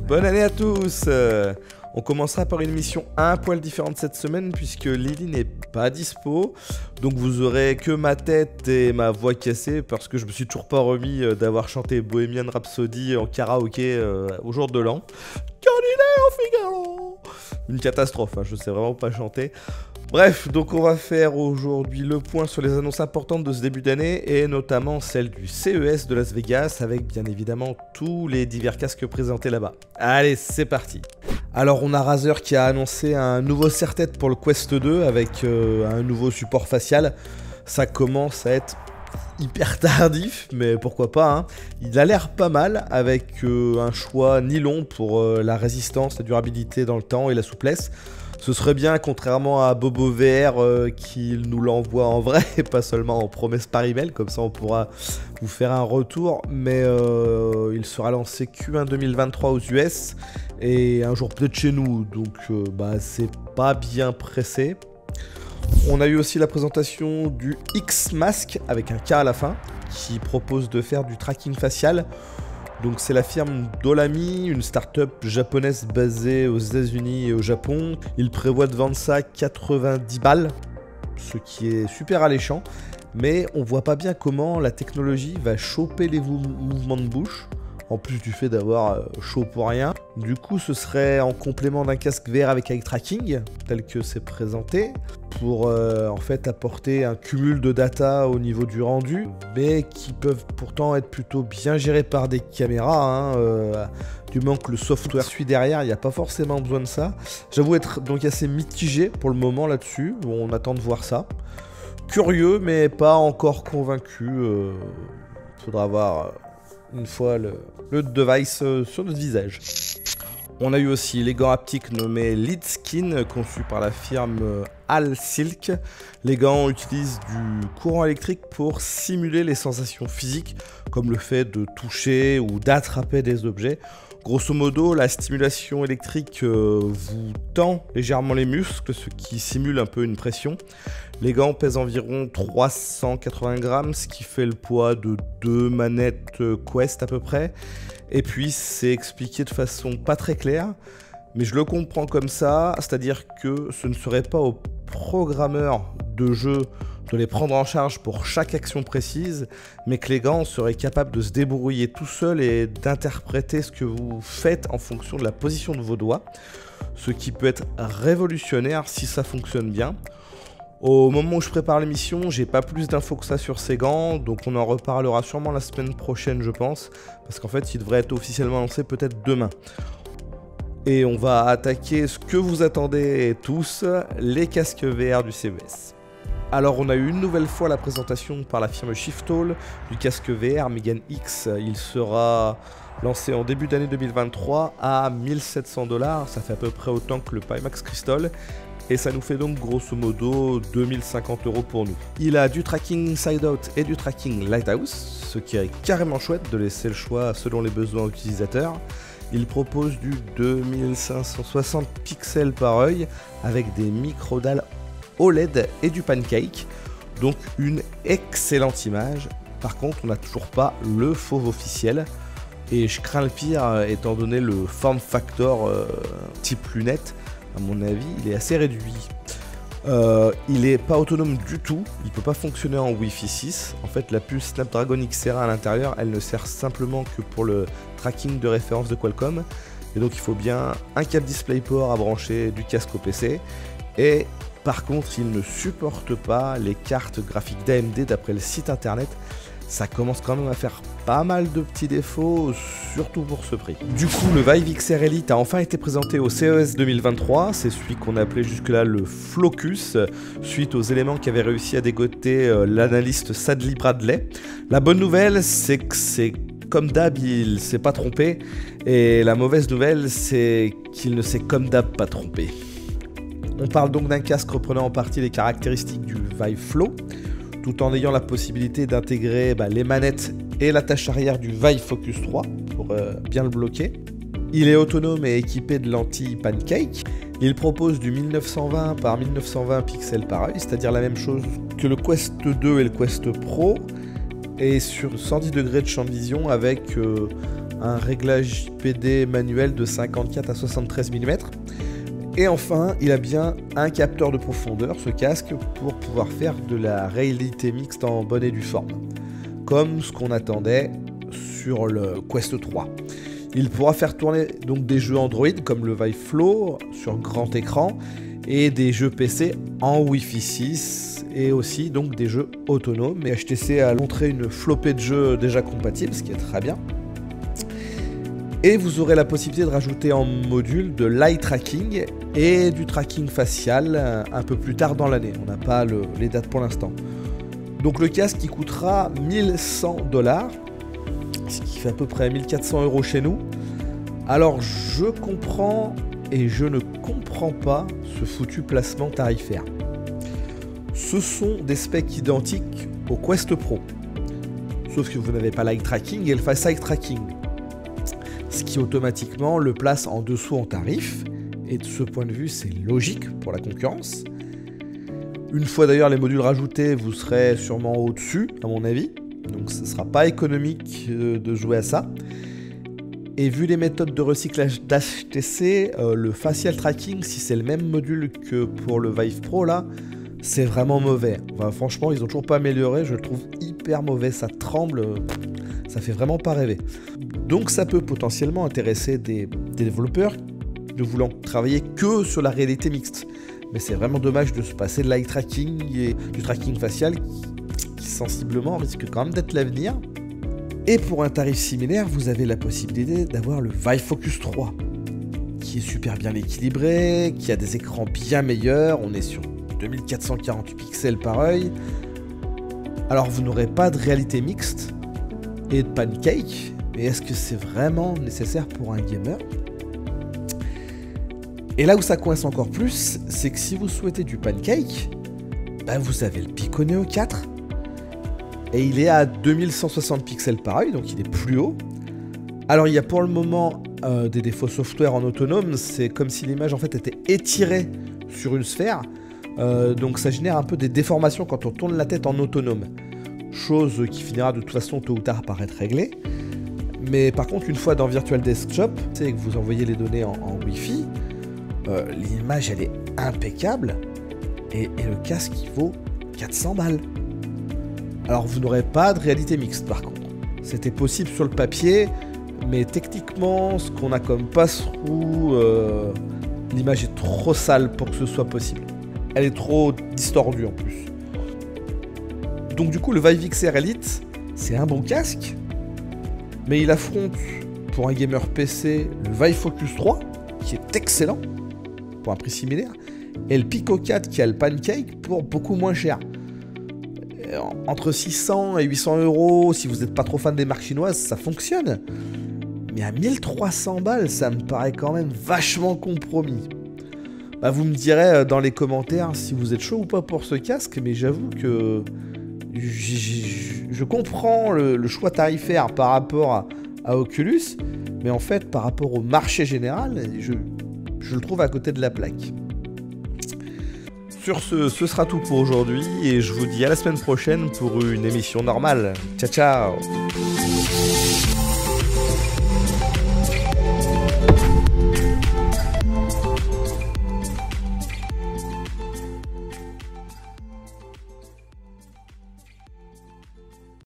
Bonne année à tous. On commencera par une mission un poil différente cette semaine puisque Lily n'est pas dispo. Donc vous aurez que ma tête et ma voix cassée parce que je me suis toujours pas remis d'avoir chanté Bohemian Rhapsody en karaoké au jour de l'an. Figaro. Une catastrophe, hein, je sais vraiment pas chanter. Bref, donc on va faire aujourd'hui le point sur les annonces importantes de ce début d'année et notamment celle du CES de Las Vegas avec bien évidemment tous les divers casques présentés là-bas. Allez, c'est parti. Alors on a Razer qui a annoncé un nouveau serre-tête pour le Quest 2 avec un nouveau support facial. Ça commence à être hyper tardif, mais pourquoi pas, hein. Il a l'air pas mal avec un choix nylon pour la résistance, la durabilité dans le temps et la souplesse. Ce serait bien, contrairement à Bobo VR, qu'il nous l'envoie en vrai, et pas seulement en promesse par email, comme ça on pourra vous faire un retour. Mais il sera lancé Q1 2023 aux US, et un jour peut-être chez nous, donc c'est pas bien pressé. On a eu aussi la présentation du X-Mask, avec un K à la fin, qui propose de faire du tracking facial. Donc c'est la firme Dolami, une start-up japonaise basée aux États-Unis et au Japon. Il prévoit de vendre ça 90 balles, ce qui est super alléchant. Mais on voit pas bien comment la technologie va choper les mouvements de bouche, en plus du fait d'avoir chaud pour rien. Du coup, ce serait en complément d'un casque VR avec eye tracking, tel que c'est présenté, pour en fait apporter un cumul de data au niveau du rendu, mais qui peuvent pourtant être plutôt bien gérés par des caméras, du moment que le software suit derrière, il n'y a pas forcément besoin de ça. J'avoue être donc assez mitigé pour le moment là-dessus, on attend de voir ça. Curieux, mais pas encore convaincu, faudra voir une fois le device sur notre visage. On a eu aussi les gants haptiques nommés Leadskin, conçus par la firme Alsilk. Les gants utilisent du courant électrique pour simuler les sensations physiques, comme le fait de toucher ou d'attraper des objets. Grosso modo, la stimulation électrique vous tend légèrement les muscles, ce qui simule un peu une pression. Les gants pèsent environ 380 grammes, ce qui fait le poids de 2 manettes Quest à peu près. Et puis c'est expliqué de façon pas très claire, mais je le comprends comme ça, c'est-à-dire que ce ne serait pas aux programmeurs de jeu de les prendre en charge pour chaque action précise, mais que les gants seraient capables de se débrouiller tout seuls et d'interpréter ce que vous faites en fonction de la position de vos doigts, ce qui peut être révolutionnaire si ça fonctionne bien. Au moment où je prépare l'émission, j'ai pas plus d'infos que ça sur ces gants, donc on en reparlera sûrement la semaine prochaine je pense, parce qu'en fait il devrait être officiellement lancé peut-être demain. Et on va attaquer ce que vous attendez tous, les casques VR du CES. Alors on a eu une nouvelle fois la présentation par la firme Shiftall du casque VR Megan X. Il sera lancé en début d'année 2023 à 1700 $, ça fait à peu près autant que le Pimax Crystal. Et ça nous fait donc grosso modo 2050 € pour nous. Il a du tracking inside-out et du tracking lighthouse, ce qui est carrément chouette de laisser le choix selon les besoins utilisateurs. Il propose du 2560 pixels par œil avec des microdalles OLED et du pancake, donc une excellente image. Par contre, on n'a toujours pas le fauve officiel et je crains le pire étant donné le form factor type lunette. À mon avis, il est assez réduit. Il n'est pas autonome du tout, il ne peut pas fonctionner en Wi-Fi 6. En fait, la puce Snapdragon XR à l'intérieur, elle ne sert simplement que pour le tracking de référence de Qualcomm. Et donc, il faut bien un câble DisplayPort à brancher du casque au PC. Et par contre, il ne supporte pas les cartes graphiques d'AMD d'après le site internet. Ça commence quand même à faire pas mal de petits défauts, surtout pour ce prix. Du coup, le Vive XR Elite a enfin été présenté au CES 2023. C'est celui qu'on appelait jusque-là le Flocus, suite aux éléments qu'avait réussi à dégoter l'analyste Sadly Bradley. La bonne nouvelle, c'est que c'est comme d'hab, il s'est pas trompé. Et la mauvaise nouvelle, c'est qu'il ne s'est comme d'hab pas trompé. On parle donc d'un casque reprenant en partie les caractéristiques du Vive Flow, tout en ayant la possibilité d'intégrer les manettes et la tâche arrière du Vive Focus 3 pour bien le bloquer. Il est autonome et équipé de lentilles pancake. Il propose du 1920 par 1920 pixels par œil, c'est-à-dire la même chose que le Quest 2 et le Quest Pro, et sur 110 degrés de champ de vision avec un réglage PD manuel de 54 à 73 mm. Et enfin, il a bien un capteur de profondeur, ce casque, pour pouvoir faire de la réalité mixte en bonne et due forme, comme ce qu'on attendait sur le Quest 3. Il pourra faire tourner donc des jeux Android comme le Vive Flow sur grand écran et des jeux PC en Wi-Fi 6 et aussi donc des jeux autonomes. Et HTC a montré une flopée de jeux déjà compatibles, ce qui est très bien. Et vous aurez la possibilité de rajouter en module de l'eye tracking et du tracking facial un peu plus tard dans l'année. On n'a pas les dates pour l'instant. Donc le casque qui coûtera 1100 $, ce qui fait à peu près 1400 € chez nous. Alors je comprends et je ne comprends pas ce foutu placement tarifaire. Ce sont des specs identiques au Quest Pro, sauf que vous n'avez pas l'eye tracking et le face eye tracking, ce qui automatiquement le place en dessous en tarif, et de ce point de vue c'est logique pour la concurrence. Une fois d'ailleurs les modules rajoutés, vous serez sûrement au-dessus à mon avis, donc ce ne sera pas économique de jouer à ça. Et vu les méthodes de recyclage d'HTC, le facial tracking, si c'est le même module que pour le Vive Pro là, c'est vraiment mauvais. Enfin, franchement, ils ont toujours pas amélioré, je le trouve hyper mauvais, ça tremble, ça fait vraiment pas rêver. Donc ça peut potentiellement intéresser des développeurs ne voulant travailler que sur la réalité mixte. Mais c'est vraiment dommage de se passer de l'eye tracking et du tracking facial qui sensiblement risque quand même d'être l'avenir. Et pour un tarif similaire, vous avez la possibilité d'avoir le Vive Focus 3, qui est super bien équilibré, qui a des écrans bien meilleurs, on est sur 2440 pixels par œil. Alors vous n'aurez pas de réalité mixte et de pancake, mais est-ce que c'est vraiment nécessaire pour un gamer ? Et là où ça coince encore plus, c'est que si vous souhaitez du pancake, bah vous avez le Pico Neo 4, et il est à 2160 pixels par œil, donc il est plus haut. Alors il y a pour le moment des défauts software en autonome, c'est comme si l'image en fait était étirée sur une sphère, donc ça génère un peu des déformations quand on tourne la tête en autonome, chose qui finira de toute façon tôt ou tard par être réglée. Mais par contre, une fois dans Virtual Desktop, c'est que vous envoyez les données en Wi-Fi, l'image elle est impeccable et le casque il vaut 400 balles. Alors vous n'aurez pas de réalité mixte par contre. C'était possible sur le papier, mais techniquement ce qu'on a comme passe-through, l'image est trop sale pour que ce soit possible. Elle est trop distordue en plus. Donc du coup le Vive XR Elite, c'est un bon casque, mais il affronte pour un gamer PC le Vive Focus 3, qui est excellent, pour un prix similaire, et le Pico 4 qui a le pancake pour beaucoup moins cher. Entre 600 et 800 €, si vous n'êtes pas trop fan des marques chinoises, ça fonctionne. Mais à 1300 balles, ça me paraît quand même vachement compromis. Bah, vous me direz dans les commentaires si vous êtes chaud ou pas pour ce casque, mais j'avoue que je comprends le choix tarifaire par rapport à Oculus, mais en fait, par rapport au marché général, je le trouve à côté de la plaque. Sur ce sera tout pour aujourd'hui et je vous dis à la semaine prochaine pour une émission normale. Ciao ciao!